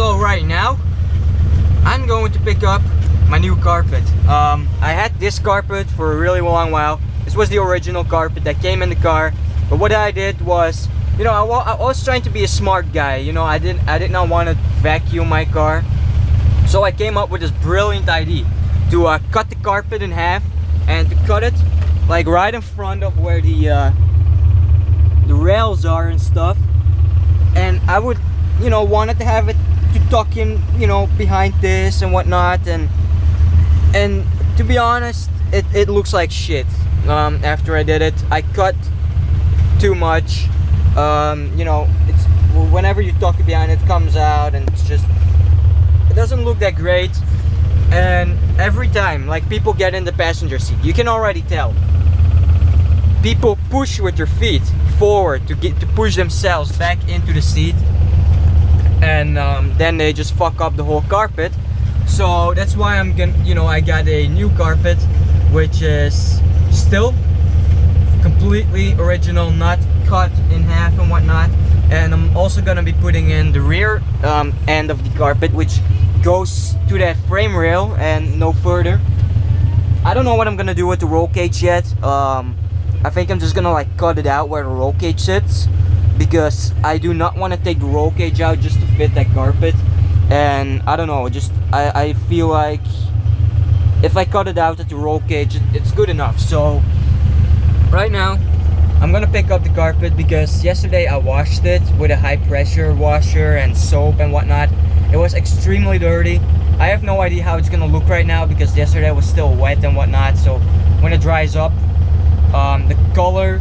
So right now, I'm going to pick up my new carpet. I had this carpet for a really long while. This was the original carpet that came in the car. But what I did was, you know, I was trying to be a smart guy. You know, I did not want to vacuum my car. So I came up with this brilliant idea to cut the carpet in half and to cut it like right in front of where the rails are and stuff. And I would, you know, wanted to have it to tuck in, you know, behind this and whatnot. And to be honest, it looks like shit. After I did it, I cut too much. You know, it's whenever you tuck it behind, it comes out, and it's just, it doesn't look that great. And every time, like, people get in the passenger seat, you can already tell. People push with their feet forward to push themselves back into the seat, and then they just fuck up the whole carpet. So that's why I'm gonna, you know, I got a new carpet, which is still completely original, not cut in half and whatnot. And I'm also gonna be putting in the rear end of the carpet, which goes to that frame rail and no further. I don't know what I'm gonna do with the roll cage yet. I think I'm just gonna like cut it out where the roll cage sits, because I do not want to take the roll cage out just to fit that carpet. And I don't know, just I feel like if I cut it out at the roll cage, it's good enough. So right now I'm gonna pick up the carpet, because yesterday I washed it with a high pressure washer and soap and whatnot. It was extremely dirty. I have no idea how it's gonna look right now, because yesterday it was still wet and whatnot. So when it dries up, the color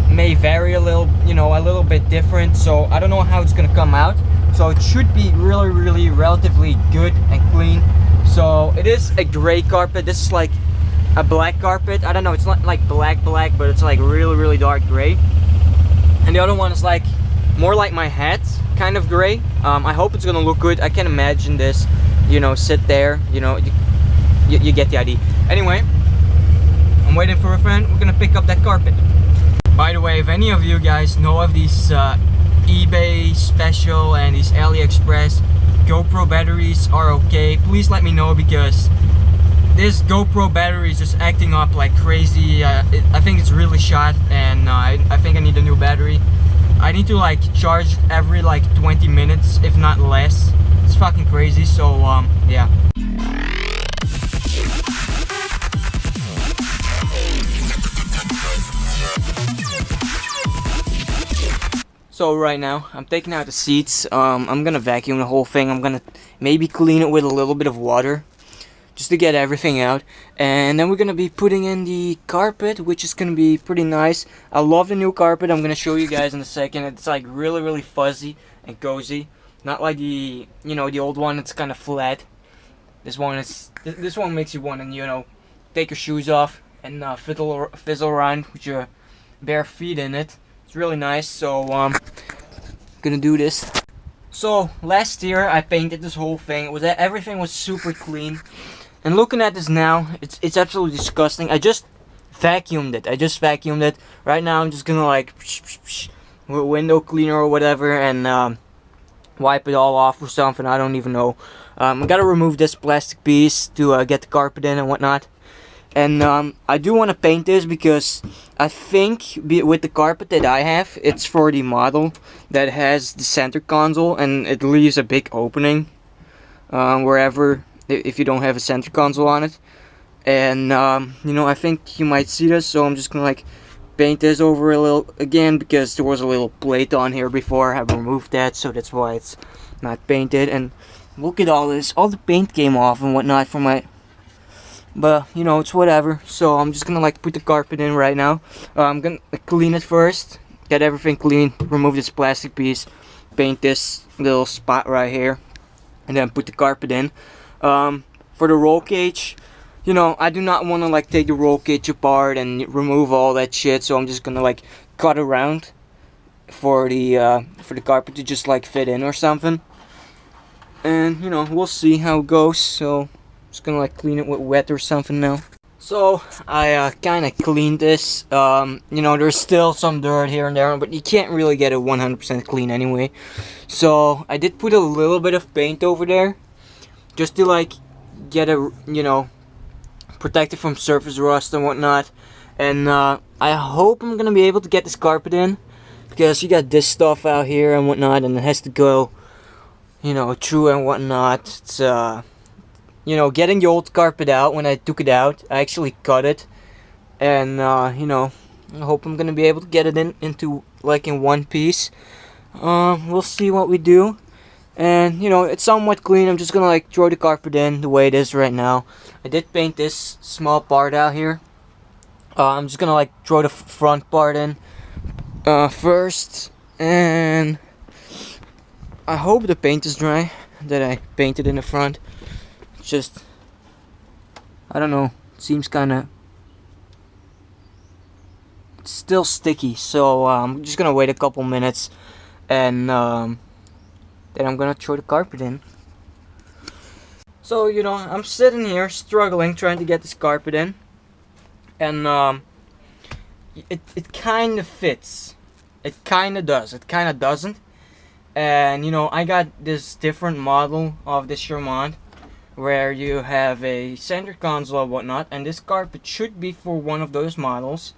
may vary a little, you know, a little bit different. So I don't know how it's gonna come out. So it should be really relatively good and clean. So it is a gray carpet. This is like a black carpet. I don't know, it's not like black, but it's like really dark gray. And the other one is like more like my hat, kind of gray. I hope it's gonna look good. I can imagine this, you know, sit there, you know, you get the idea. Anyway, I'm waiting for a friend. We're gonna pick up that carpet. By the way, if any of you guys know of these eBay special and these AliExpress GoPro batteries are okay, please let me know, because this GoPro battery is just acting up like crazy. I think it's really shot, and I think I need a new battery. I need to like charge every like 20 minutes, if not less. It's fucking crazy. So yeah. So right now, I'm taking out the seats. I'm gonna vacuum the whole thing. I'm gonna maybe clean it with a little bit of water, just to get everything out. And then we're gonna be putting in the carpet, which is gonna be pretty nice. I love the new carpet. I'm gonna show you guys in a second. It's like really fuzzy and cozy. Not like the, you know, the old one. It's kind of flat. This one makes you want to, you know, take your shoes off and fizzle around with your bare feet in it. It's really nice. So gonna do this. So last year I painted this whole thing. Everything was super clean, and looking at this now, it's absolutely disgusting. I just vacuumed it. Right now I'm just gonna like window cleaner or whatever, and wipe it all off or something. I don't even know. I gotta remove this plastic piece to get the carpet in and whatnot. And I do want to paint this, because I think with the carpet that I have, it's for the model that has the center console, and it leaves a big opening wherever, if you don't have a center console on it. And you know, I think you might see this, so I'm just gonna like paint this over a little again, because there was a little plate on here before. I removed that, so that's why it's not painted. And look at all this, all the paint came off and whatnot from my, but you know, it's whatever. So I'm just gonna like put the carpet in right now. I'm gonna clean it first, get everything clean, remove this plastic piece, paint this little spot right here, and then put the carpet in. For the roll cage, you know, I do not want to like take the roll cage apart and remove all that shit. So I'm just gonna like cut around for the carpet to just like fit in or something. And you know, we'll see how it goes. So just gonna like clean it with wet or something now. So I kind of cleaned this. You know, there's still some dirt here and there, but you can't really get it 100% clean anyway. So I did put a little bit of paint over there, just to like get a, you know, protect it from surface rust and whatnot. And I hope I'm gonna be able to get this carpet in, because you got this stuff out here and whatnot, and it has to go, you know, through and whatnot. It's you know, getting the old carpet out. When I took it out, I actually cut it, and you know, I hope I'm gonna be able to get it into like in one piece. We'll see what we do. And you know, it's somewhat clean. I'm just gonna like throw the carpet in the way it is right now. I did paint this small part out here. I'm just gonna like throw the front part in first, and I hope the paint is dry that I painted in the front. Just, I don't know, it seems kind of still sticky, so I'm just gonna wait a couple minutes, and then I'm gonna throw the carpet in. So, you know, I'm sitting here struggling trying to get this carpet in, and it kind of fits. It kind of does, it kind of doesn't. And you know, I got this different model of the Charmant, where you have a center console and whatnot, and this carpet should be for one of those models,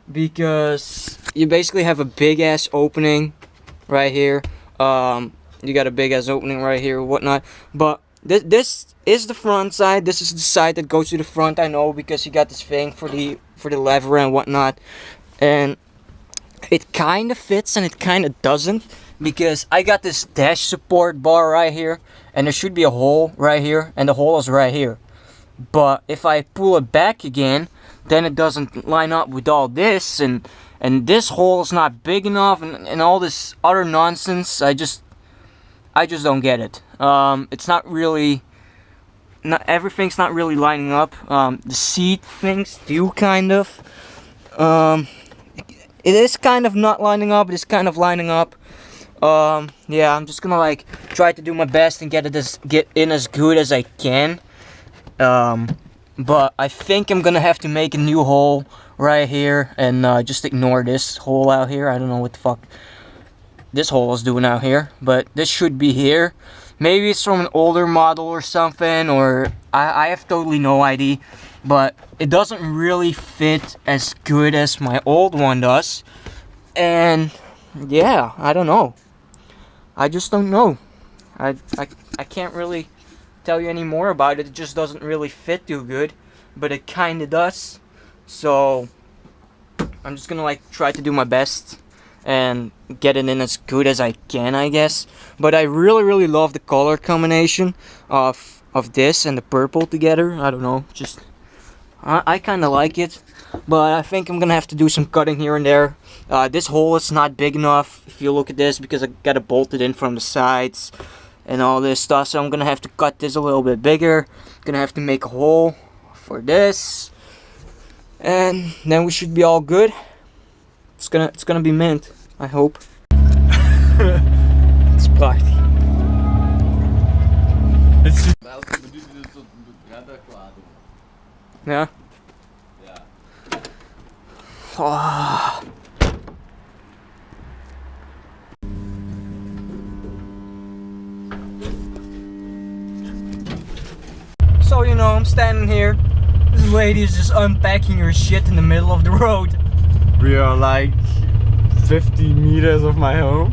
because you basically have a big ass opening right here. You got a big ass opening right here and whatnot, but this is the front side. This is the side that goes to the front. I know, because you got this thing for the lever and whatnot, and it kind of fits and it kind of doesn't, because I got this dash support bar right here, and there should be a hole right here, and the hole is right here. But if I pull it back again, then it doesn't line up with all this, and this hole is not big enough, and all this other nonsense. I just don't get it. It's not really, everything's not really lining up. The seat things do kind of. It is kind of not lining up. It is kind of lining up. Yeah, I'm just gonna like try to do my best and get in as good as I can. But I think I'm gonna have to make a new hole right here, and just ignore this hole out here. I don't know what the fuck this hole is doing out here, but this should be here. Maybe it's from an older model or something, or I have totally no idea. But it doesn't really fit as good as my old one does. And yeah, I don't know. I just don't know. I can't really tell you any more about it. It just doesn't really fit too good, but it kind of does. So I'm just gonna like try to do my best and get it in as good as I can, I guess. But I really love the color combination of this and the purple together. I don't know, just I kind of like it. But I think I'm gonna have to do some cutting here and there. This hole is not big enough, if you look at this, because I gotta bolt it in from the sides and all this stuff. So I'm gonna have to cut this a little bit bigger. Gonna have to make a hole for this, and then we should be all good. It's gonna be mint, I hope. Het is prachtig. Ja. Oh. So, you know, I'm standing here. This lady is just unpacking her shit in the middle of the road. We are like 50 meters of my home.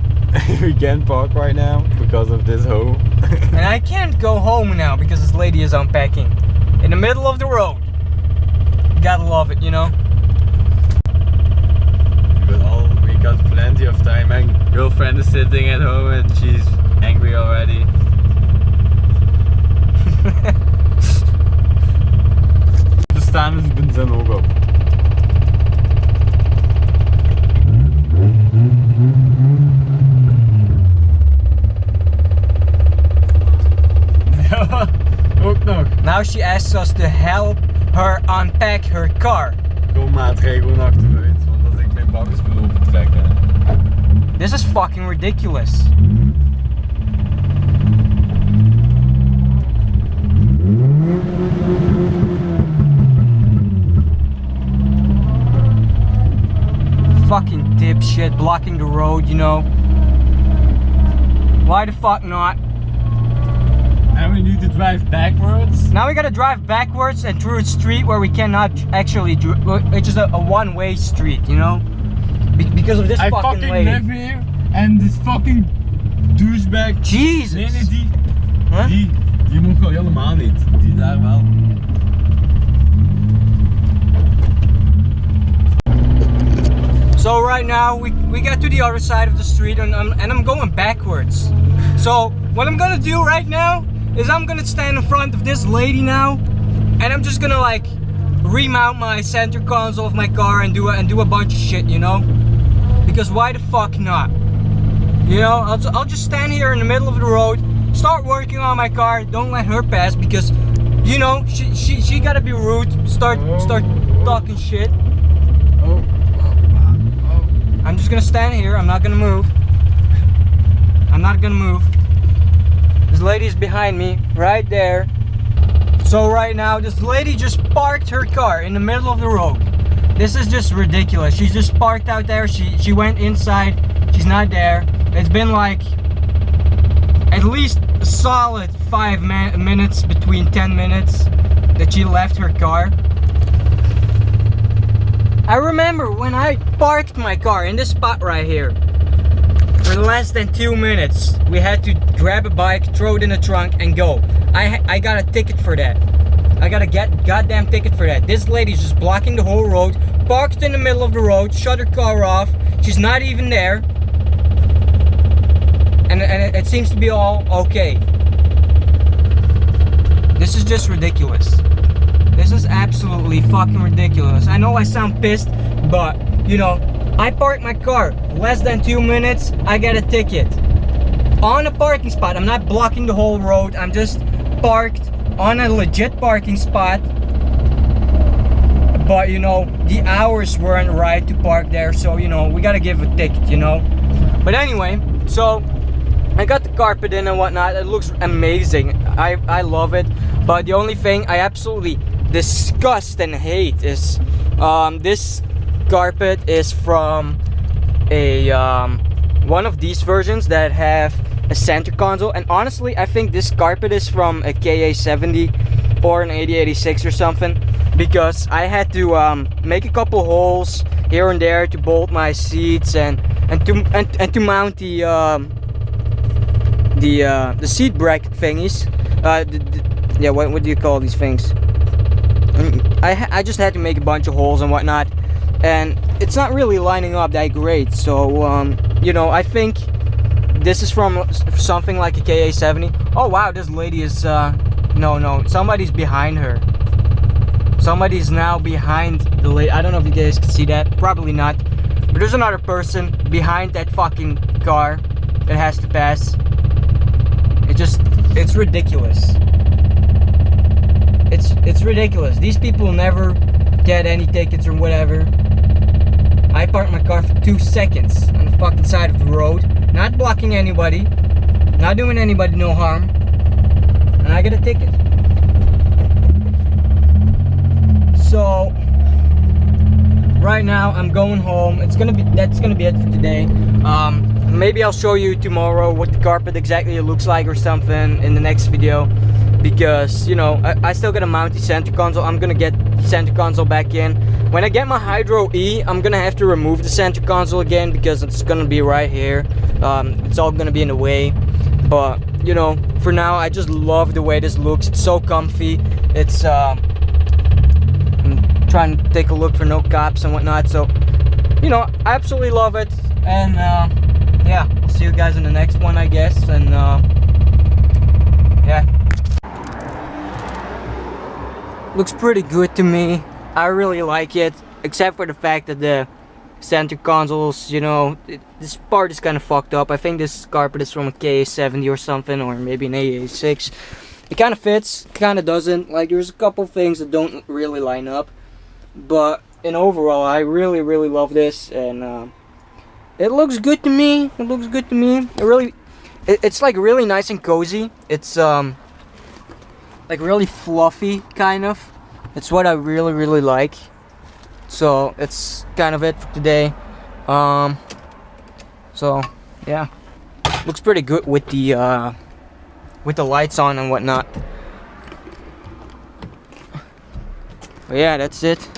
We can't park right now because of this hole. And I can't go home now because this lady is unpacking in the middle of the road. Gotta love it, you know. We got plenty of time. My girlfriend is sitting at home and she's angry already. De staan is benzine ook op. Ook nog. Now she asks us to help her unpack her car. Kom maat, rij gewoon achteruit, want als ik mijn bakjes moet opentrekken. This is fucking ridiculous. dipshit blocking the road, you know. Why the fuck not? And we need to drive backwards. Now we gotta drive backwards and through a street where we cannot actually which is a one-way street, you know? Because of this I fucking fucking lady. live here and this fucking douchebag. Jesus! Nee, die. Huh? Die moet gewoon helemaal niet. Die daar wel. So right now we got to the other side of the street and I'm going backwards. So what I'm gonna do right now is I'm gonna stand in front of this lady now, and I'm just gonna like remount my center console of my car and do a bunch of shit, you know? Because why the fuck not? You know, I'll just stand here in the middle of the road, start working on my car, don't let her pass because, you know, she gotta be rude, start talking shit. I'm just gonna stand here, I'm not gonna move. I'm not gonna move. This lady is behind me, right there. So right now, this lady just parked her car in the middle of the road. This is just ridiculous. She's just parked out there, she went inside, she's not there. It's been like at least a solid 5 minutes, between 10 minutes that she left her car. I remember when I parked my car in this spot right here. For less than 2 minutes, we had to grab a bike, throw it in the trunk, and go. I got a ticket for that. I got a goddamn ticket for that. This lady's just blocking the whole road, parked in the middle of the road, shut her car off. She's not even there. And it seems to be all okay. This is just ridiculous. This is absolutely fucking ridiculous. I know I sound pissed, but, you know, I parked my car, less than 2 minutes, I get a ticket. On a parking spot, I'm not blocking the whole road, I'm just parked on a legit parking spot. But, you know, the hours weren't right to park there, so, you know, we gotta give a ticket, you know. But anyway, so, I got the carpet in and whatnot, it looks amazing. I love it, but the only thing I absolutely disgust and hate is, this carpet is from a one of these versions that have a center console, and honestly I think this carpet is from a KA70 or an 8086 or something, because I had to make a couple holes here and there to bolt my seats and to mount the seat bracket thingies. Yeah, what do you call these things? I just had to make a bunch of holes and whatnot, and it's not really lining up that great. So you know, I think this is from something like a KA70. Oh wow, this lady is no, somebody's behind her. Somebody's now behind the lady. I don't know if you guys can see that, probably not, but there's another person behind that fucking car that has to pass. It's ridiculous. It's ridiculous. These people never get any tickets or whatever. I parked my car for 2 seconds on the fucking side of the road, not blocking anybody, not doing anybody no harm, and I get a ticket. So right now I'm going home. That's gonna be it for today. Maybe I'll show you tomorrow what the carpet exactly looks like or something in the next video, because you know I still gotta mount the center console. I'm gonna get the center console back in. When I get my Hydro E, I'm gonna have to remove the center console again because it's gonna be right here. It's all gonna be in the way, but you know, for now I just love the way this looks. It's so comfy. It's I'm trying to take a look for no cops and whatnot, so you know, I absolutely love it. And yeah, I'll see you guys in the next one, I guess. And yeah, looks pretty good to me. I really like it, except for the fact that the center consoles, you know, this part is kind of fucked up. I think this carpet is from a KA70 or something, or maybe an A86. It kind of fits, kind of doesn't. Like, there's a couple things that don't really line up, but in overall, I really love this, and it looks good to me. It looks good to me. It's like really nice and cozy. It's like really fluffy, kind of. It's what I really like. So it's kind of it for today. So yeah, looks pretty good with the lights on and whatnot. But yeah, that's it.